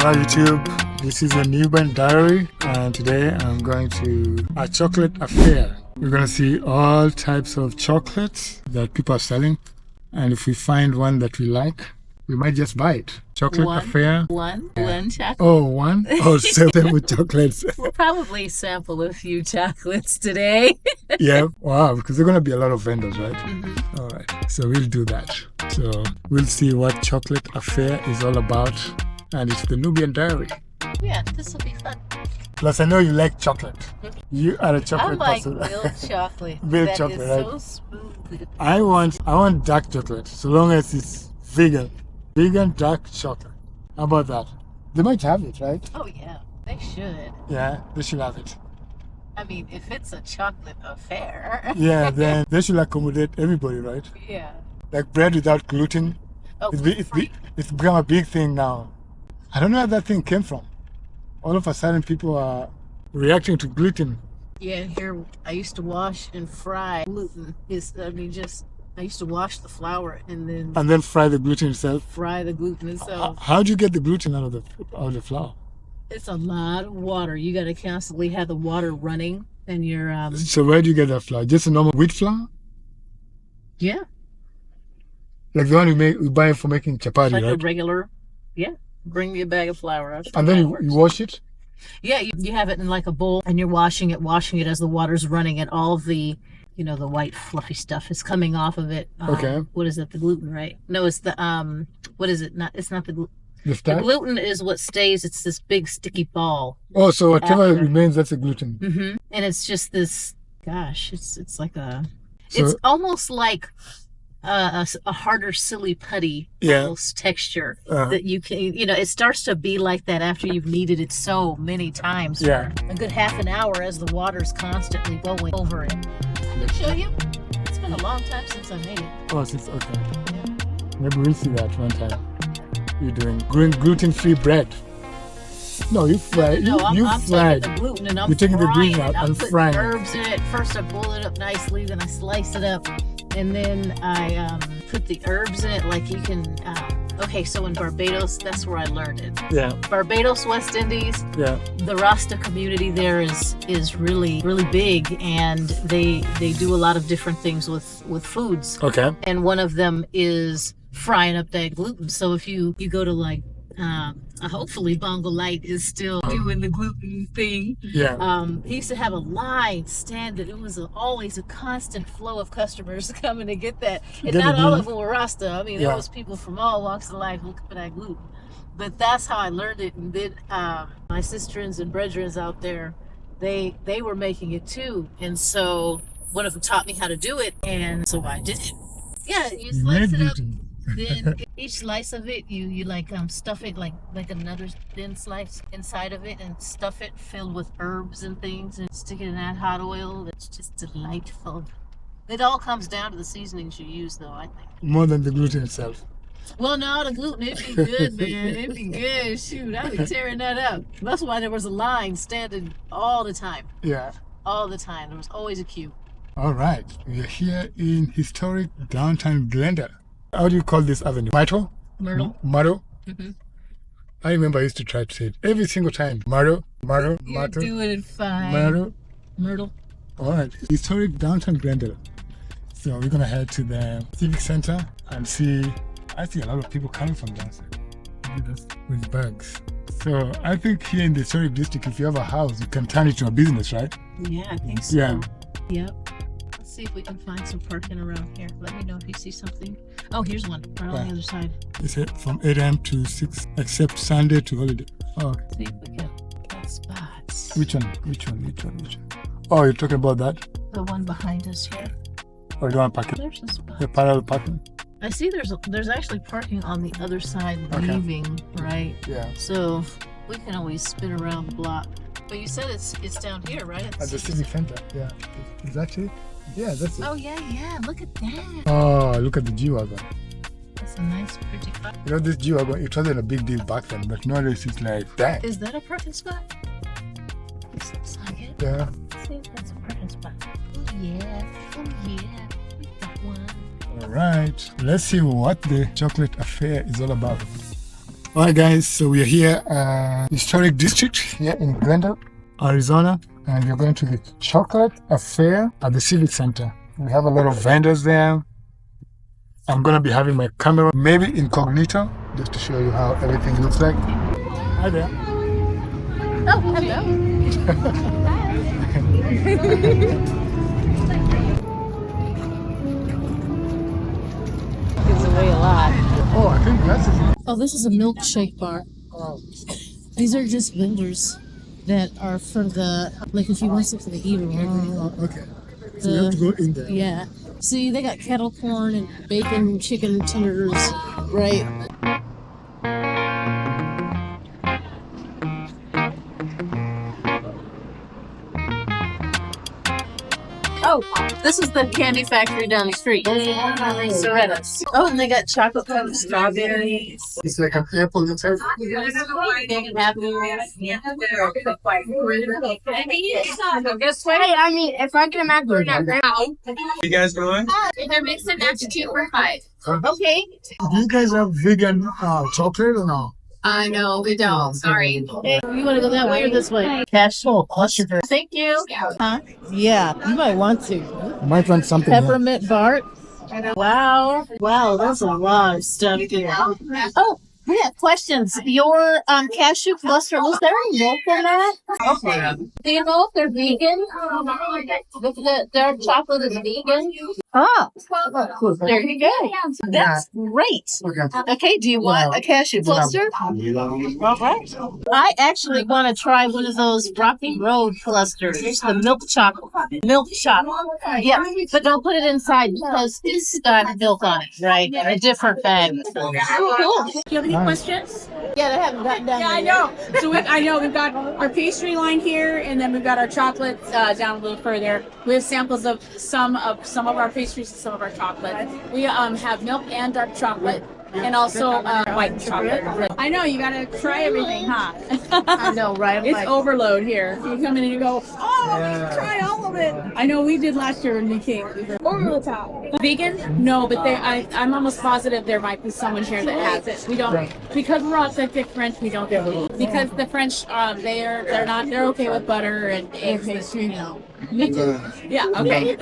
Hello YouTube, this is a newborn diary and today I'm going to a chocolate affair. We're going to see all types of chocolates that people are selling, and if we find one that we like, we might just buy it. Chocolate affair. One chocolate. Oh, one? Oh, several chocolates. We'll probably sample a few chocolates today. Yeah, wow, because there are going to be a lot of vendors, right? Mm-hmm. All right, so we'll do that. So we'll see what chocolate affair is all about, and it's the Nubian diary. Yeah, this will be fun. Plus, I know you like chocolate. You are a chocolate person. I like milk chocolate. Milk that chocolate, is right? so smooth. I want dark chocolate, so long as it's vegan. Vegan dark chocolate. How about that? They might have it, right? Oh yeah, they should. Yeah, they should have it. I mean, if it's a chocolate affair. Yeah, then they should accommodate everybody, right? Yeah. Like bread without gluten. Oh, It's become a big thing now. I don't know where that thing came from. All of a sudden, people are reacting to gluten. yeah, here I used to wash and fry gluten. I used to wash the flour and then Fry the gluten itself. fry the gluten itself. How do you get the gluten out of the flour? It's a lot of water. You got to constantly have the water running, and you're So where do you get that flour? Just a normal wheat flour? yeah, Like the one you buy for making chapati, like a right? regular. Yeah, bring me a bag of flour. I'll show And you then how it you works. wash it? Yeah, you have it in like a bowl, and you're washing it as the water's running, and all of the, the white fluffy stuff is coming off of it. Okay. What is it? The gluten, right? No, it's the what is it? It's not the gluten. The The starch? gluten is what stays. It's this big sticky ball. Oh, so whatever After. remains, that's a gluten. Mm-hmm. And it's just this. Gosh, it's like So- it's almost like a harder silly putty Yeah. almost texture Uh-huh. that you can. It starts to be like that after you've kneaded it so many times. Yeah. For a good half an hour as the water's constantly going over it. Let me show you. It's been a long time since I made it. Oh, okay. Maybe we'll see that one time. You're doing gluten-free bread. No, you fry. No, I'm fried. taking the gluten and I'm You're taking the frying gluten it. out I'm and putting frying it. herbs in it. First I boil it up nicely, then I slice it up, and then I put the herbs in it. Like you can. Okay, so in Barbados, that's where I learned it. Yeah, Barbados, West Indies, yeah. the Rasta community there is really big, and they do a lot of different things with foods. Okay. And one of them is frying up that gluten. So if you go to like hopefully Bongo Light is still doing the gluten thing. Yeah. He used to have a line standing. It was always a constant flow of customers coming to get that. And Get not the all gluten. of them were Rasta. I mean, Yeah. there was people from all walks of life looking for that gluten. But that's how I learned it. And then my sisters and brethren out there, they were making it too. And so one of them taught me how to do it, and so I did it. Yeah, you You slice made it up. gluten. Then each slice of it, you like stuff it like another thin slice inside of it, and stuff it filled with herbs and things, and stick it in that hot oil. It's just delightful. It all comes down to the seasonings you use, though, I think. More than the gluten itself. Well, no, the gluten, it'd be good, man. It'd be good. Shoot, I'd be tearing that up. That's why there was a line standing all the time. Yeah. All the time. There was always a queue. All right. We are here in historic downtown Glendale. How do you call this avenue? Myrtle? Myrtle. Myrtle? Mhm. I remember I used to try to say it every single time. Myrtle, Myrtle, You're Myrtle, doing it fine. Myrtle. Myrtle. All right. Historic downtown Glendale. So we're going to head to the Civic Center and see. I see a lot of people coming from downside. Look at this, with bags. So I think here in the historic district, if you have a house, you can turn it to a business, right? Yeah, I think so. Yeah. Yep. Let's see if we can find some parking around here. Let me know if you see something. Oh, here's one right on the other side. They said from 8 a.m. to 6, except Sunday to holiday. Oh, See if we can get spots. which one? Oh, you're talking about that? The one behind us here. Or you don't want parking? There's a spot. The parallel parking? I see there's actually parking on the other side Okay. leaving, right? Yeah. So we can always spin around the block. But you said it's down here, right? At the Civic Center, yeah. Is that it? Yeah, that's it. Oh, yeah. Look at that. Oh, look at the G-Wagon. That's a nice, pretty car. You know, this G-Wagon, it wasn't a big deal back then, but nowadays it's like that. Is that a parking spot? This looks like it. Yeah. Let's see if that's a parking spot. Oh, yeah. We got one. All right. Let's see what the chocolate affair is all about. Alright guys, so we are here historic district here in Glendale, Arizona, and we're going to the Chocolate Affaire at the Civic Center. We have a lot of vendors there. I'm gonna be having my camera maybe incognito just to show you how everything looks like. Hi there. Oh, hello. Gives away a lot. Oh, I think that's it. Oh, this is a milkshake bar. Oh. These are just vendors that are for the, like if you want something to eat or whatever. Okay. So you have to go in there. Yeah. See, they got kettle corn and bacon, chicken tenders, right? Oh, this is the candy factory down the street. Soretta's. Oh, and they got chocolate covered strawberries. It's like an apple inside. They can have This way, I mean, if I can imagine now. You guys going? They're mixing that to 2 for $5. Okay. Do you guys have vegan chocolate or no? I know we don't. Sorry. You want to go that way or this way? Cash flow. Thank you. Huh? Yeah, you might want to. I might want something. Peppermint Bart. Wow. Wow, that's a lot of stuff here. Oh, we have questions. Your cashew cluster, was there any milk in that? Okay. Do you know if they're vegan? If their chocolate is vegan? Ah, there you go. That's great. Okay, do you want a cashew cluster? All right. I actually want to try one of those Rocky Road clusters, the milk chocolate. Milk chocolate. Yeah, but don't put it inside because it's got milk on it, right? A different bag. Cool. Do you have any questions? Yeah, they haven't gotten down Yeah, I know. So I know we've got our pastry line here, and then we've got our chocolate down a little further. We have samples of some of our pastries and some of our chocolate. We have milk and dark chocolate, and also white chocolate. I know you gotta try everything, huh? I know, right? It's overload here. You come in and you go, oh, we can try all of it. I know we did last year when we came. Over the top. Vegan? No, but I'm almost positive there might be someone here that has it. We don't, because we're authentic French. We don't do it because the French they're okay with butter and egg pastry. Yeah. Okay.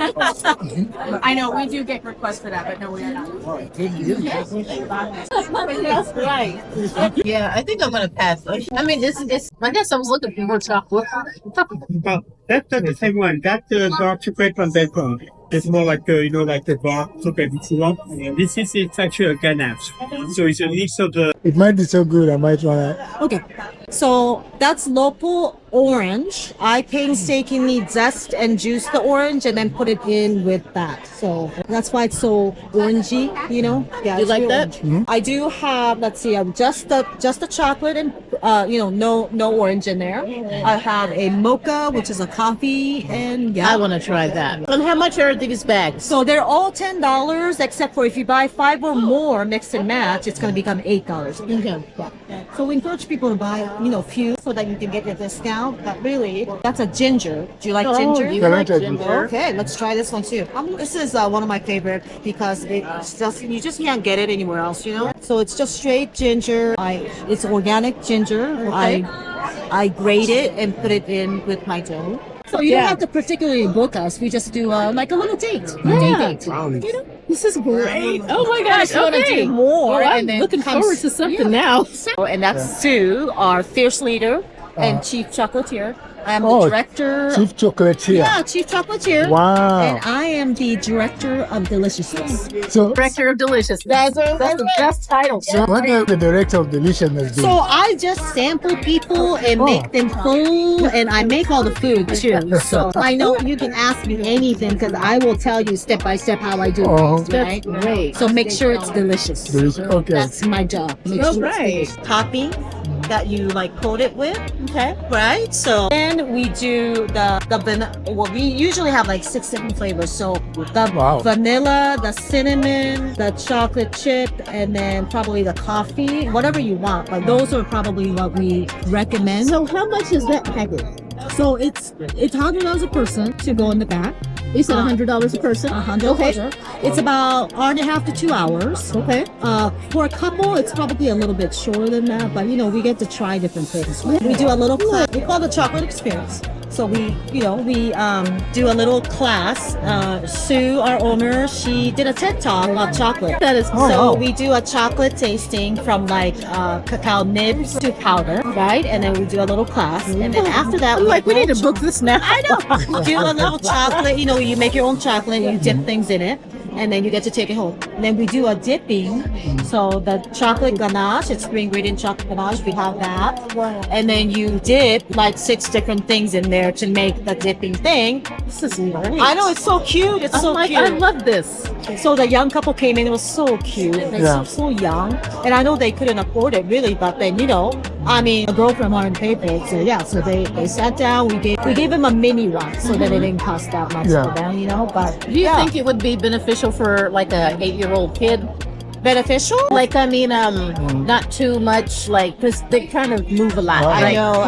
I know we do get requests for that, but no, we are not. That's right. Yeah, I think I'm gonna pass. I mean, it's. I guess I was looking for more chocolate. That's the same one. That's the dark chocolate from Belgium. It's more like like the dark chocolate. This is it's actually a ganache. So it's a mix of the. It might be so good. I might want to. Okay, so that's local orange. I painstakingly zest and juice the orange and then put it in with that. So that's why it's so orangey, Yeah, You like that? Mm-hmm. I do have, let's see, just the chocolate and no orange in there. I have a mocha, which is a coffee, and I want to try that. And how much are these bags? So they're all $10, except for if you buy 5 or more mix and match, it's going to become $8. Okay. So we encourage people to buy, few so that you can get your discount. But really, that's a ginger. Do you like ginger? You like ginger? Okay, let's try this one too. This is one of my favorite because it's just you just can't get it anywhere else, So it's just straight ginger. It's organic ginger. Okay. I grate it and put it in with my dough. So you don't have to particularly book us. We just do like a little date. Date. This is great. Oh my gosh. You want to do more. Well, I'm and then looking forward to something now. And that's Sue, our fierce leader and chief chocolatier. I am the director. Chief chocolatier. Yeah, chief chocolatier. Wow. And I am the director of deliciousness. So, Director of Delicious. That's the best title. so what does the director of deliciousness do? So I just sample people and make them full, and I make all the food too. So I know you can ask me anything because I will tell you step by step how I do it. Right? Great. So make sure it's delicious. Delicious. Okay. That's my job. Make sure it's right. delicious. Topping that you coat it with. Okay. Right? So then we do the vanilla. Well, we usually have 6 different flavors. So the vanilla, the cinnamon, the chocolate chip, and then probably the coffee, whatever you want. But those are probably what we recommend. So how much is that package? So it's $100 a person to go in the back. You said $100 a person. Okay. It's about hour and a half to 2 hours. Okay. For a couple, it's probably a little bit shorter than that, but you know, we get to try different things. We do a little class. We call it the chocolate experience. So we do a little class. Sue, our owner, she did a TED talk about chocolate. That is So we do a chocolate tasting from like cacao nibs to powder, right? And then we do a little class. And then after that, we need to book this now. I know. Do a little chocolate, you know, you make your own chocolate, you dip things in it, and then you get to take it home. And then we do a dipping. So the chocolate ganache, it's 3-ingredient chocolate ganache, we have that. And then you dip like 6 different things in there to make the dipping thing. This is great. I know, it's so cute. It's so cute. I love this. So the young couple came in, it was so cute. They're so young. And I know they couldn't afford it really, but then, you know, I mean, a girlfriend wanted to pay for it. So yeah, so they sat down, we gave them a mini one so that it didn't cost that much for them, you know, but Do you think it would be beneficial for like a 8-year-old kid? beneficial? Like, I mean, not too much, like, because they kind of move a lot. I know.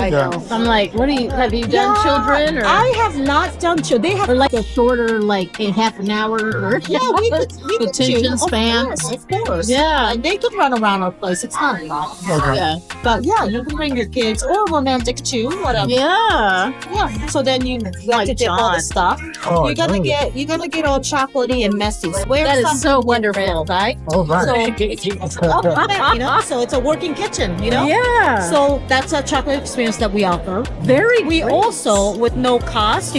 I'm like, have you done children? Or? I have not done children. They have Or like a shorter, like in half an hour, or we could attention choose. span. Of course. Yeah. Like, they could run around our place. It's not a lot. Yeah. But yeah, you can bring your kids or romantic too, whatever. Yeah. Yeah. So then you have to dip all the stuff. Oh, You're gonna get all chocolatey and messy. That is so wonderful. right? Oh, right. So, you know, so it's a working kitchen, you know? Yeah. So that's a chocolate experience that we offer. Very We great. also, with no cost,